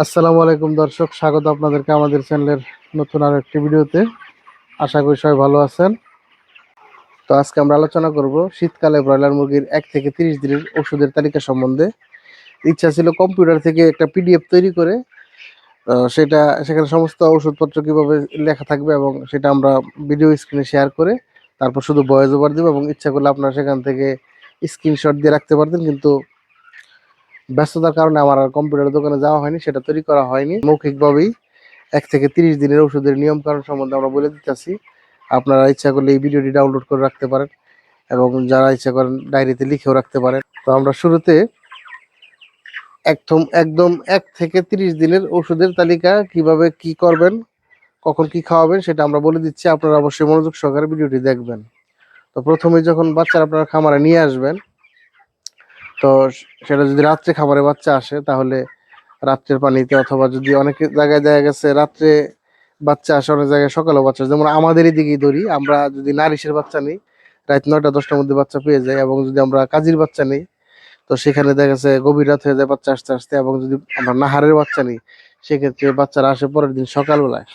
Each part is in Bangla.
আসসালামু আলাইকুম দর্শক, স্বাগত আপনাদেরকে আমাদের চ্যানেলের নতুন আরো একটি ভিডিওতে। আশা করি সবাই ভালো আছেন। তো আজকে আমরা আলোচনা করব শীতকালে ব্রয়লার মুরগির 1 থেকে 30 দিনের ওষুধের তালিকা সম্বন্ধে। ইচ্ছা ছিল কম্পিউটার থেকে একটা পিডিএফ তৈরি করে সেখানে সমস্ত ওষুধপত্র কিভাবে লেখা থাকবে এবং সেটা আমরা ভিডিও স্ক্রিনে শেয়ার করে তারপর শুধু ভয়েস ওভার দেবো, এবং ইচ্ছা করলে আপনারা সেখান থেকে স্ক্রিনশট দিয়ে রাখতে পারতেন, কিন্তু ব্যস্ততার কারণে আমার আর কম্পিউটার দোকানে যাওয়া হয়নি, সেটা তৈরি করা হয়নি। মৌখিকভাবেই 1 থেকে 30 দিনের ওষুধের নিয়ম কানুন সম্বন্ধে আমরা বলে দিতেছি। আপনারা ইচ্ছা করলে এই ভিডিওটি ডাউনলোড করে রাখতে পারেন এবং যারা ইচ্ছা করেন ডায়েরিতে লিখেও রাখতে পারেন। তো আমরা শুরুতে একদম একদম 1 থেকে 30 দিনের ওষুধের তালিকা কিভাবে কি করবেন, কখন কি খাওয়াবেন সেটা আমরা বলে দিচ্ছি। আপনারা অবশ্যই মনোযোগ সহকারে ভিডিওটি দেখবেন। তো প্রথমে যখন বাচ্চারা আপনারা খামারে নিয়ে আসবেন, তো সেটা যদি রাত্রে খামারে বাচ্চা আসে তাহলে রাত্রের পানিতে, অথবা যদি অনেক জায়গায় দেখা গেছে রাত্রে বাচ্চা আসে, অনেক জায়গায় সকালেও বাচ্চা আসে। যেমন আমাদের এদিকেই ধরি, আমরা যদি নারিশের বাচ্চা নিই রাত 9টা 10টার মধ্যে বাচ্চা পেয়ে যাই, এবং যদি আমরা কাজীর বাচ্চা নিই তো সেখানে দেখা গেছে গভীর রাত হয়ে যায় বাচ্চা আসতে আসতে, এবং যদি আমরা নাহারের বাচ্চা নিই সেক্ষেত্রে বাচ্চারা আসে পরের দিন সকালবেলায়।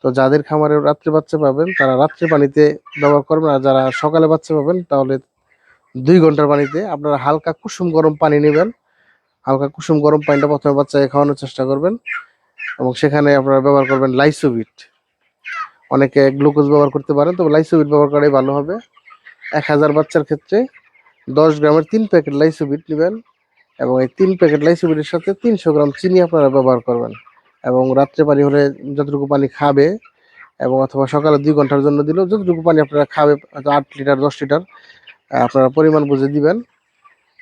তো যাদের খামারে রাত্রে বাচ্চা পাবেন তারা রাত্রে পানিতে ব্যবহার করবেন, আর যারা সকালে বাচ্চা পাবেন তাহলে 2 ঘন্টার পানিতে আপনারা হালকা কুসুম গরম পানি নেবেন। হালকা কুসুম গরম পানিটা প্রথমে বাচ্চাকে খাওয়ানোর চেষ্টা করবেন, এবং সেখানে আপনারা ব্যবহার করবেন লাইসোবিট। অনেকে গ্লুকোজ ব্যবহার করতে পারেন, তবে লাইসোবিট ব্যবহার করাই ভালো হবে। 1000 বাচ্চার ক্ষেত্রে 10 গ্রামের 3 প্যাকেট লাইসোবিট নেবেন, এবং এই 3 প্যাকেট লাইসোবিটের সাথে 300 গ্রাম চিনি আপনারা ব্যবহার করবেন। এবং রাত্রে পানি হলে যতটুকু পানি খাবে, এবং অথবা সকালে 2 ঘন্টার জন্য দিলেও যতটুকু পানি আপনারা খাবে, হয়তো 8 লিটার 10 লিটার আপনারা পরিমাণ বুঝে দিবেন।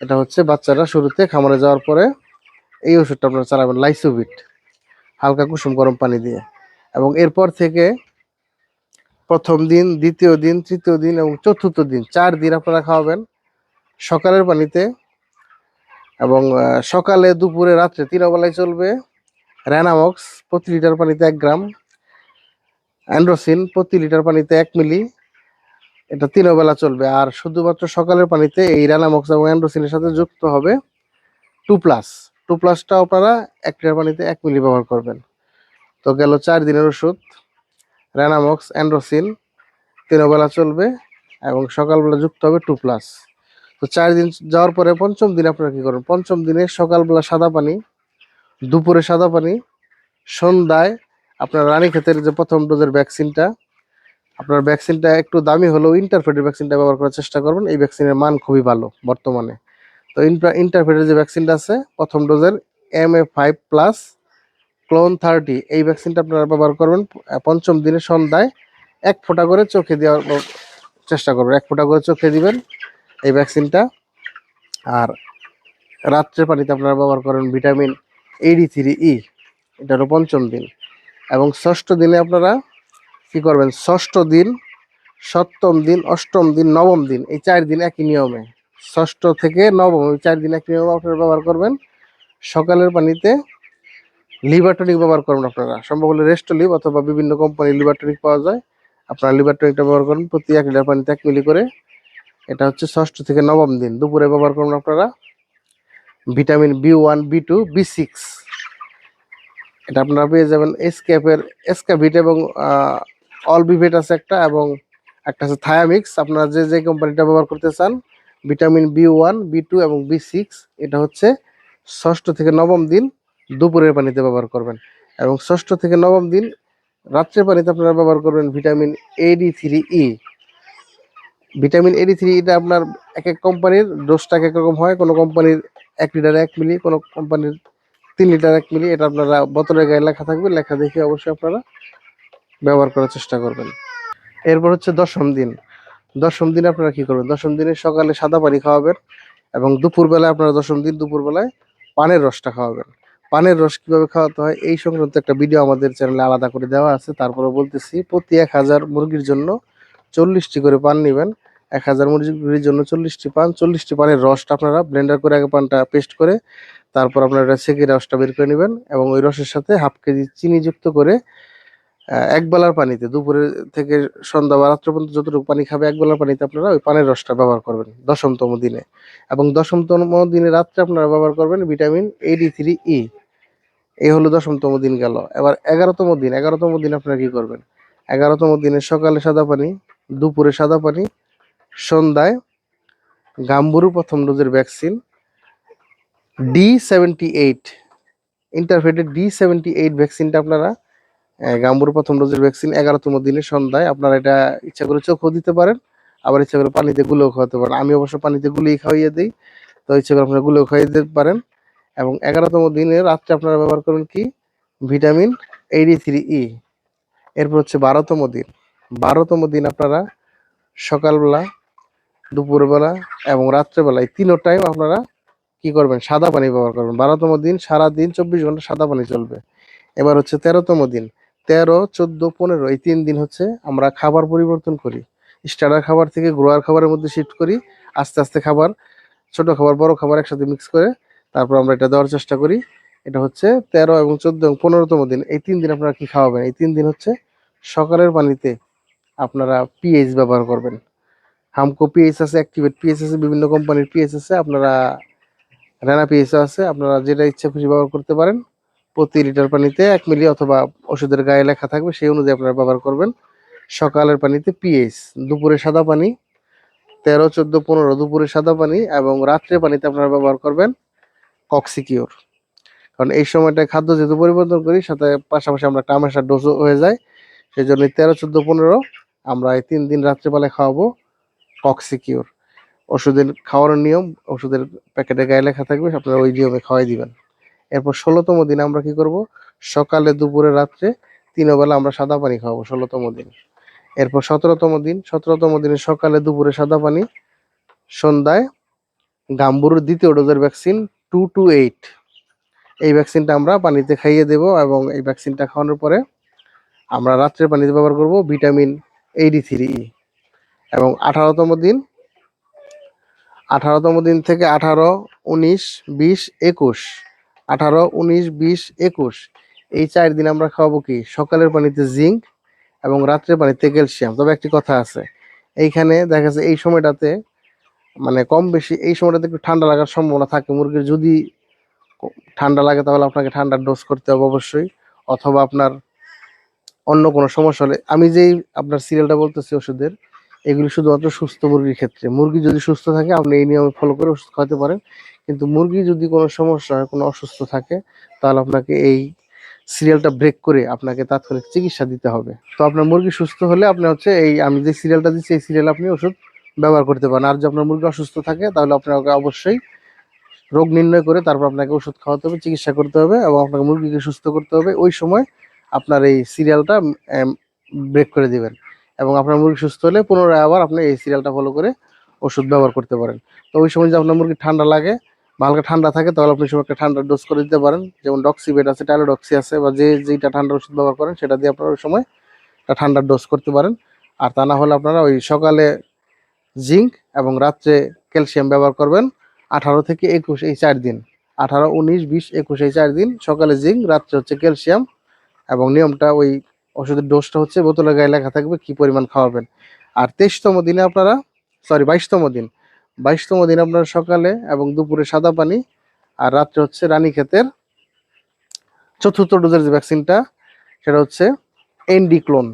এটা হচ্ছে বাচ্চারা শুরুতে খামারে যাওয়ার পরে এই ওষুধটা আপনারা চালাবেন, লাইসোবিট, হালকা কুসুম গরম পানি দিয়ে। এবং এরপর থেকে প্রথম দিন, দ্বিতীয় দিন, তৃতীয় দিন এবং চতুর্থ দিন 4 দিন আপনারা খাওয়াবেন সকালের পানিতে। এবং সকালে, দুপুরে, রাত্রে 3 বেলায় চলবে র্যানামক্স প্রতি লিটার পানিতে 1 গ্রাম, অ্যান্ড্রোসিন প্রতি লিটার পানিতে 1 মিলি, এটা 3 বেলা চলবে। আর শুধুমাত্র সকালের পানিতে এই র্যানামক্স এবং অ্যান্ড্রোসিনের সাথে যুক্ত হবে 2+। 2+টা আপনারা 1 লিটার পানিতে 1 মিলি ব্যবহার করবেন। তো গেল 4 দিনের ওষুধ। র্যানামক্স, অ্যান্ড্রোসিন 3 বেলা চলবে এবং সকালবেলা যুক্ত হবে 2+। তো 4 দিন যাওয়ার পরে পঞ্চম দিন আপনারা কি করবেন? পঞ্চম দিনে সকালবেলা সাদা পানি, দুপুরে সাদা পানি, সন্ধ্যায় আপনার রানীক্ষেতের যে প্রথম ডোজের ভ্যাকসিনটা, আপনার ভ্যাকসিনটা একটু দামি হলেও ইন্টারফেটের ভ্যাকসিনটা ব্যবহার করার চেষ্টা করবেন। এই ভ্যাকসিনের মান খুবই ভালো বর্তমানে। তো ইন্টারফেটের যে ভ্যাকসিনটা আছে প্রথম ডোজের MA5+ ক্লোন 30, এই ভ্যাকসিনটা আপনারা ব্যবহার করবেন। পঞ্চম দিনে সন্ধ্যায় 1 ফোঁটা করে চোখে দেওয়ার চেষ্টা করবেন। 1 ফোঁটা করে চোখে দিবেন এই ভ্যাকসিনটা। আর রাত্রে পানিতে আপনারা ব্যবহার করেন ভিটামিন AD3E, এটা হলো পঞ্চম দিন। এবং ষষ্ঠ দিনে আপনারা কি করবেন? ষষ্ঠ দিন, সপ্তম দিন, অষ্টম দিন, নবম দিন, এই 4 দিন একই নিয়মে, ষষ্ঠ থেকে নবম এই 4 দিন একই নিয়মে আপনারা ব্যবহার করবেন। সকালের পানিতে লিভার টনিক ব্যবহার করবেন আপনারা, সম্ভব হলে রেস্টোলিভ অথবা বিভিন্ন কোম্পানির লিভার টনিক পাওয়া যায়, আপনারা লিভার টনিকটা ব্যবহার করুন প্রতি 1 লিটার পানিতে 1 মিলি করে। এটা হচ্ছে ষষ্ঠ থেকে নবম দিন। দুপুরে ব্যবহার করুন আপনারা ভিটামিন B1 B2 B6, এটা আপনারা পেয়ে যাবেন এসকাভিট এবং অলবিভেট আছে একটা, এবং একটা আছে থায়ামিক্স। আপনারা যে যে কোম্পানিটা ব্যবহার করতে চান, ভিটামিন B1 B2 এবং B6, এটা হচ্ছে ষষ্ঠ থেকে নবম দিন দুপুরের পানিতে ব্যবহার করবেন। এবং ষষ্ঠ থেকে নবম দিন রাত্রের পানিতে আপনারা ব্যবহার করবেন ভিটামিন AD3E। ভিটামিন AD3 এটা আপনার এক এক কোম্পানির ডোজটা এক এক রকম হয়। কোনো কোম্পানির 1 লিটারে 1 মিলি, কোনো কোম্পানির 3 লিটার 1 মিলি। এটা আপনারা বোতলের গায়ে লেখা থাকবে, লেখা দেখে অবশ্যই আপনারা ব্যবহার করার চেষ্টা করবেন। এরপর হচ্ছে দশম দিন। দশম দিনে আপনারা কি করবেন? দশম দিনে সকালে সাদা পানি খাওয়াবেন, এবং দুপুরবেলায় আপনারা দশম দিন দুপুরবেলায় পানের রসটা খাওয়াবেন। পানের রস কিভাবে খাওয়াতে হয় এই সংক্রান্ত একটা ভিডিও আমাদের চ্যানেলে আলাদা করে দেওয়া আছে। তারপরে বলতেছি, প্রতি 1000 মুরগির জন্য 40টি করে পান নেবেন। 1000 মুরগির জন্য 40টি পান, 40টি পানের রসটা আপনারা ব্লেন্ডার করে আগে পানটা পেস্ট করে তারপর আপনারা ছেঁকে রসটা বের করে নেবেন, এবং ওই রসের সাথে হাফ কেজি চিনি যুক্ত করে 1 বেলার পানিতে, দুপুরে থেকে সন্ধ্যা বা রাত্র পর্যন্ত যতটুকু পানি খাবে 1 বেলার পানিতে আপনারা ওই পানের রসটা ব্যবহার করবেন দশমতম দিনে। এবং দশমতম দিনে রাত্রে আপনারা ব্যবহার করবেন ভিটামিন AD3E। এই হলো 10তম দিন গেল। এবার 11তম দিন, 11তম দিন আপনারা কি করবেন? 11তম দিনে সকালে সাদা পানি, দুপুরে সাদা পানি, সন্ধ্যায় গাম্বুরু প্রথম ডোজের ভ্যাকসিন D78, ইন্টারফেটেড D78 ভ্যাকসিনটা আপনারা গাম্বুরু প্রথম ডোজের ভ্যাকসিন 11তম দিনে সন্ধ্যায় আপনারা এটা ইচ্ছা করে চোখও দিতে পারেন, আবার ইচ্ছা করে পানিতে গুলেও খাওয়াতে পারেন। আমি অবশ্য পানিতে গুলিয়ে খাওয়াইয়ে দিই, তো ইচ্ছা করে আপনারা গুলেও খাইয়ে দিতে পারেন। এবং 11তম দিনে রাত্রে আপনারা ব্যবহার করবেন কি? Vitamin AD3E। এরপর হচ্ছে 12তম দিন। 12তম দিন আপনারা সকালবেলা, দুপুরবেলা এবং রাত্রেবেলা এই তিনো টাইম আপনারা কি করবেন? সাদা পানি ব্যবহার করবেন। 12তম দিন সারাদিন 24 ঘন্টা সাদা পানি চলবে। এবার হচ্ছে 13তম দিন। 13, 14, 15 এই 3 দিন হচ্ছে আমরা খাবার পরিবর্তন করি। স্টার্টার খাবার থেকে গ্রোয়ার খাবারের মধ্যে শিফট করি। আস্তে আস্তে খাবার, ছোট খাবার বড় খাবার একসাথে মিক্স করে তারপর আমরা এটা দেওয়ার চেষ্টা করি। এটা হচ্ছে 13 এবং 14 এবং 15তম দিন। এই 3 দিন আপনারা কি খাওয়াবেন? এই 3 দিন হচ্ছে সকালের পানিতে আপনারা পিএইচ ব্যবহার করবেন। হামকো পিএইচ আছে, অ্যাক্টিভেট পিএইচ আছে, বিভিন্ন কোম্পানির পিএইচ আছে, আপনারা রানা পিএইচ আছে, আপনারা যেটা ইচ্ছা খুশি ব্যবহার করতে পারেন। প্রতি লিটার পানিতে 1 মিলি অথবা ওষুধের গায়ে লেখা থাকবে সেই অনুযায়ী আপনারা ব্যবহার করবেন। সকালের পানিতে পিএইচ, দুপুরে সাদা পানি 13, 14, 15 দুপুরে সাদা পানি এবং রাত্রে পানিতে আপনারা ব্যবহার করবেন কক্সিকিওর। কারণ এই সময়টায় খাদ্য যেহেতু পরিবর্তন করি, সাথে পাশাপাশি আমরা একটা আমাশার ডোজও হয়ে যায়, সেই জন্য 13, 14, 15 আমরা এই 3 দিন রাত্রেবেলায় খাওয়াবো কক্সিকিওর। ওষুধের খাওয়ানোর নিয়ম ওষুধের প্যাকেটে গায়ে লেখা থাকবে, আপনারা ওই নিয়মে খাওয়াই দিবেন। এরপর 16তম দিন আমরা কি করব? সকালে, দুপুরে, রাত্রে 3 বেলা আমরা সাদা পানি খাওয়াবো 16তম দিন। এরপর 17তম দিন। 17তম দিনে সকালে, দুপুরে সাদা পানি, সন্ধ্যায় গাম্বুরুর দ্বিতীয় ডোজের ভ্যাকসিন 228, এই ভ্যাকসিনটা আমরা পানিতে খাইয়ে দেব এবং এই ভ্যাকসিনটা খাওয়ানোর পরে আমরা রাত্রে পানিতে ব্যবহার করব ভিটামিন AD3E। এবং 18তম দিন, 18তম দিন থেকে 18, 19, 20, 21, 18, 19, 20, 21 এই 4 দিন আমরা খাওয়াবো কি? সকালের পানিতে জিঙ্ক এবং রাত্রের পানিতে ক্যালসিয়াম। তবে একটি কথা আছে, এইখানে দেখা যাচ্ছে এই সময়টাতে মানে কম বেশি এই সময়টাতে একটু ঠান্ডা লাগার সম্ভাবনা থাকে মুরগির। যদি ঠান্ডা লাগে তাহলে আপনাকে ঠান্ডার ডোজ করতে হবে অবশ্যই, অথবা আপনার অন্য কোনো সমস্যা হলে। আমি যেই আপনার সিরিয়ালটা বলতেছি ওষুধের, এগুলি শুধুমাত্র সুস্থ মুরগির ক্ষেত্রে। মুরগি যদি সুস্থ থাকে আপনি এই নিয়মে ফলো করে ওষুধ খাওয়াতে পারেন, কিন্তু মুরগি যদি কোনো সমস্যা হয়, কোনো অসুস্থ থাকে, তাহলে আপনাকে এই সিরিয়ালটা ব্রেক করে আপনাকে তাৎক্ষণিক চিকিৎসা দিতে হবে। তো আপনার মুরগি সুস্থ হলে আপনি হচ্ছে এই আমি যে সিরিয়ালটা দিচ্ছি এই সিরিয়াল আপনি ওষুধ ব্যবহার করতে পারেন। আর যদি আপনার মুরগি অসুস্থ থাকে তাহলে আপনাকে অবশ্যই রোগ নির্ণয় করে তারপর আপনাকে ওষুধ খাওয়াতে হবে, চিকিৎসা করতে হবে এবং আপনাকে মুরগিকে সুস্থ করতে হবে। ওই সময় আপনার এই সিরিয়ালটা ব্রেক করে দিবেন এবং আপনার মুরগি সুস্থ হলে পুনরায় আবার আপনি এই সিরিয়ালটা ফলো করে ওষুধ ব্যবহার করতে পারেন। তো ওই সময় যদি আপনার মুরগি ঠান্ডা লাগে বা হালকা ঠান্ডা থাকে তাহলে আপনি সময় একটা ঠান্ডার ডোজ করে দিতে পারেন, যেমন ডক্সিবেট আছে, টাইলোডক্সি আছে, বা যেটা ঠান্ডার ওষুধ ব্যবহার করেন সেটা দিয়ে আপনারা ওই সময় একটা ঠান্ডার ডোজ করতে পারেন। আর তা না হলে আপনারা ওই সকালে জিঙ্ক এবং রাত্রে ক্যালসিয়াম ব্যবহার করবেন 18 থেকে 21 এই 4 দিন। 18, 19, 20, 21 এই 4 দিন সকালে জিঙ্ক, রাত্রে হচ্ছে ক্যালসিয়াম। এবং নিয়মটা ওই ওষুধের ডোজটা হচ্ছে বোতলের গায়ে লেখা থাকবে কি পরিমাণ খাওয়াবেন। আর 23তম দিনে আপনারা, সরি 22তম দিন, 22তম দিন আপনারা সকালে এবং দুপুরে সাদা পানি আর রাত্রে হচ্ছে রানীক্ষেতের চতুর্থ ডোজের যে ভ্যাকসিনটা সেটা হচ্ছে এনডিক্লোন,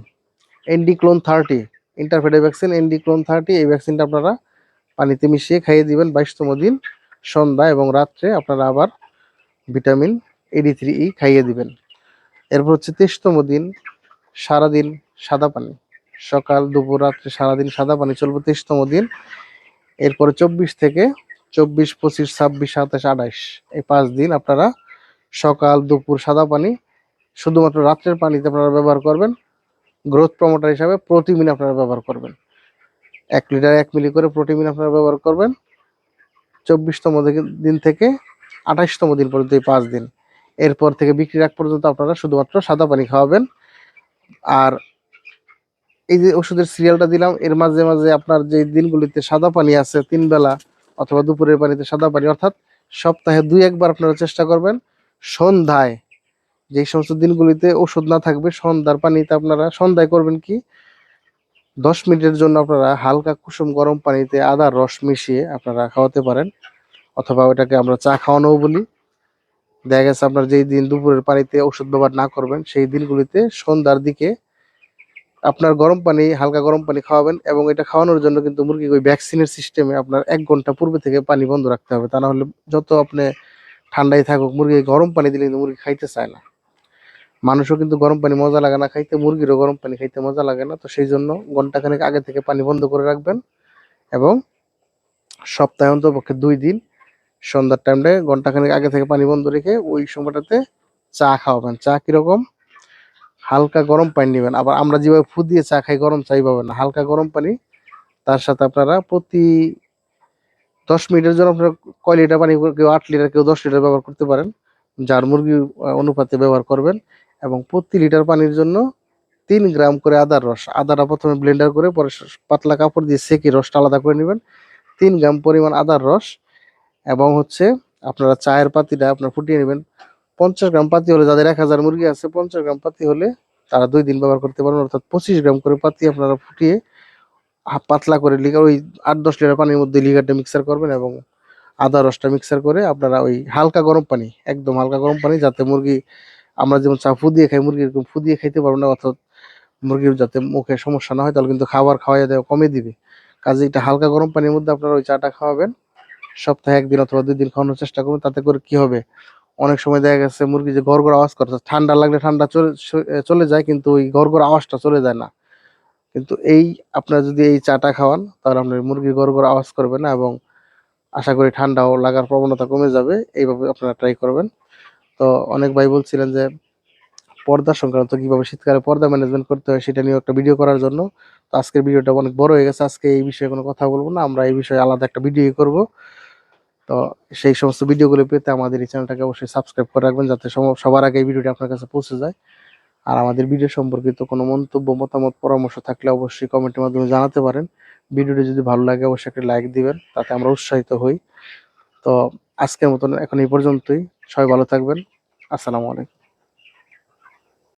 এনডিক্লোন 30, ইন্টারফেডে ভ্যাকসিন এনডিক্লোন 30। এই ভ্যাকসিনটা আপনারা পানিতে মিশিয়ে খাইয়ে দিবেন 22তম দিন সন্ধ্যা, এবং রাত্রে আপনারা আবার ভিটামিন AD3E খাইয়ে দিবেন। এরপর হচ্ছে 23তম দিন, সারাদিন সাদা পানি, সকাল, দুপুর, রাত্রে সারাদিন সাদা পানি চলবে 23তম দিন। এরপরে 24 থেকে 24, 25, 26, 27, 28 এই 5 দিন আপনারা সকাল, দুপুর সাদা পানি, শুধুমাত্র রাত্রের পানিতে আপনারা ব্যবহার করবেন। গ্রোথ প্রমোটার হিসাবে প্রোটিমিন আপনারা ব্যবহার করবেন, 1 লিটার 1 মিলি করে প্রোটিমিন আপনারা ব্যবহার করবেন 24তম দিন থেকে 28তম দিন পর্যন্ত এই 5 দিন। এরপর থেকে বিক্রির আগ পর্যন্ত আপনারা শুধুমাত্র সাদা পানি খাওয়াবেন। আর এই যে ওষুধের সিরিয়ালটা দিলাম, এর মাঝে মাঝে আপনার যে দিনগুলিতে সাদা পানি আছে 3 বেলা অথবা দুপুরের পানিতে সাদা পানি, অর্থাৎ সপ্তাহে 2 একবার আপনারা চেষ্টা করবেন সন্ধ্যায়, যে সমস্ত দিনগুলিতে ওষুধ না থাকবে সন্ধ্যার পানিতে আপনারা সন্ধ্যায় করবেন কি 10 মিনিটের জন্য আপনারা হালকা কুসুম গরম পানিতে আদার রস মিশিয়ে আপনারা খাওয়াতে পারেন, অথবা ওটাকে আমরা চা খাওয়ানোও বলি। দেখা গেছে আপনার যেই দিন দুপুরের পানিতে ওষুধ ব্যবহার না করবেন সেই দিনগুলিতে সন্ধ্যার দিকে আপনার গরম পানি, হালকা গরম পানি খাওয়াবেন, এবং এটা খাওয়ানোর জন্য কিন্তু মুরগি ওই ভ্যাকসিনের সিস্টেমে আপনার ১ ঘন্টা পূর্বে থেকে পানি বন্ধ রাখতে হবে। তা না হলে যত আপনি ঠান্ডায় থাকুক, মুরগি গরম পানি দিলে কিন্তু মুরগি খাইতে চায় না। মানুষও কিন্তু গরম পানি মজা লাগে না খাইতে, মুরগিরও গরম পানি খাইতে মজা লাগে না। তো সেই জন্য ঘন্টাখানেক আগে থেকে পানি বন্ধ করে রাখবেন, এবং সপ্তাহে অন্ততপক্ষে ২ দিন সন্ধ্যার টাইমটায় ঘন্টাখানেক আগে থেকে পানি বন্ধ রেখে ওই সময়টাতে চা খাওয়াবেন। চা কিরকম? হালকা গরম পানি নিবেন। আবার আমরা যেভাবে ফু দিয়ে চা খাই, গরম চা এইভাবে না, হালকা গরম পানি। তার সাথে আপনারা প্রতি ১০ মিনিটের জন্য আপনারা কয় লিটার পানি, কেউ ৮ লিটার, কেউ ১০ লিটার ব্যবহার করতে পারেন। যার মুরগির অনুপাতে ব্যবহার করবেন, এবং প্রতি লিটার পানির জন্য ৩ গ্রাম করে আদার রস। আদাটা প্রথমে ব্লেন্ডার করে পরে পাতলা কাপড় দিয়ে ছেঁকে রসটা আলাদা করে নিবেন। ৩ গ্রাম পরিমাণ আদার রস, এবং হচ্ছে আপনারা চায়ের পাতিটা আপনার ফুটিয়ে নেবেন। ৫০ গ্রাম পাতি হলে, যাদের ১,০০০ মুরগি আছে, ৫০ গ্রাম পাতি হলে তারা ২ দিন ব্যবহার করতে পারবেন। অর্থাৎ ২৫ গ্রাম করে পাতি আপনারা ফুটিয়ে পাতলা করে লিগার ওই ৮-১০ লিটার পানির মধ্যে লিগারটা মিক্সার করবেন, এবং আদা রসটা মিক্সার করে আপনারা ওই হালকা গরম পানি, একদম হালকা গরম পানি, যাতে মুরগি আমরা যেমন চা ফু দিয়ে খাই, মুরগি এরকম ফু দিয়ে খাইতে পারবো না, অর্থাৎ মুরগির যাতে মুখে সমস্যা না হয়, তাহলে কিন্তু খাবার খাওয়াই দেওয়া কমিয়ে দিবে। কাজে এটা হালকা গরম পানির মধ্যে আপনারা ওই চাটা খাওয়াবেন। সপ্তাহে ১ দিন অথবা ২ দিন খাওয়ানোর চেষ্টা করবেন। তাতে করে কি হবে, অনেক সময় দেখা গেছে মুরগি যে গড় আওয়াজ করে, ঠান্ডা লাগলে ঠান্ডা চলে যায়, কিন্তু ওই গড় আওয়াজটা চলে যায় না। কিন্তু এই আপনারা যদি এই চাটা খাওয়ান, তাহলে আপনার মুরগি গড় আওয়াজ করবে না, এবং আশা করি ঠান্ডাও লাগার প্রবণতা কমে যাবে। এইভাবে আপনারা ট্রাই করবেন। তো অনেক ভাই বলছিলেন যে পর্দা সংক্রান্ত, কিভাবে শীতকালে পর্দা ম্যানেজমেন্ট করতে হয় সেটা নিয়ে একটা ভিডিও করার জন্য। তো আজকের ভিডিওটা অনেক বড় হয়ে গেছে, আজকে এই বিষয়ে কোনো কথা বলবো না, আমরা এই বিষয়ে আলাদা একটা ভিডিও করব। তো সেই সমস্ত ভিডিওগুলো পেতে আমাদের এই চ্যানেলটাকে অবশ্যই সাবস্ক্রাইব করে রাখবেন, যাতে সবার আগে এই ভিডিওটি আপনার কাছে পৌঁছে যায়। আর আমাদের ভিডিও সম্পর্কিত কোনো মন্তব্য, মতামত, পরামর্শ থাকলে অবশ্যই কমেন্টের মাধ্যমে জানাতে পারেন। ভিডিওটি যদি ভালো লাগে অবশ্যই একটা লাইক দিবেন, তাতে আমরা উৎসাহিত হই। তো আজকের মতন এখন এই পর্যন্তই। সবাই ভালো থাকবেন। আসসালামু আলাইকুম।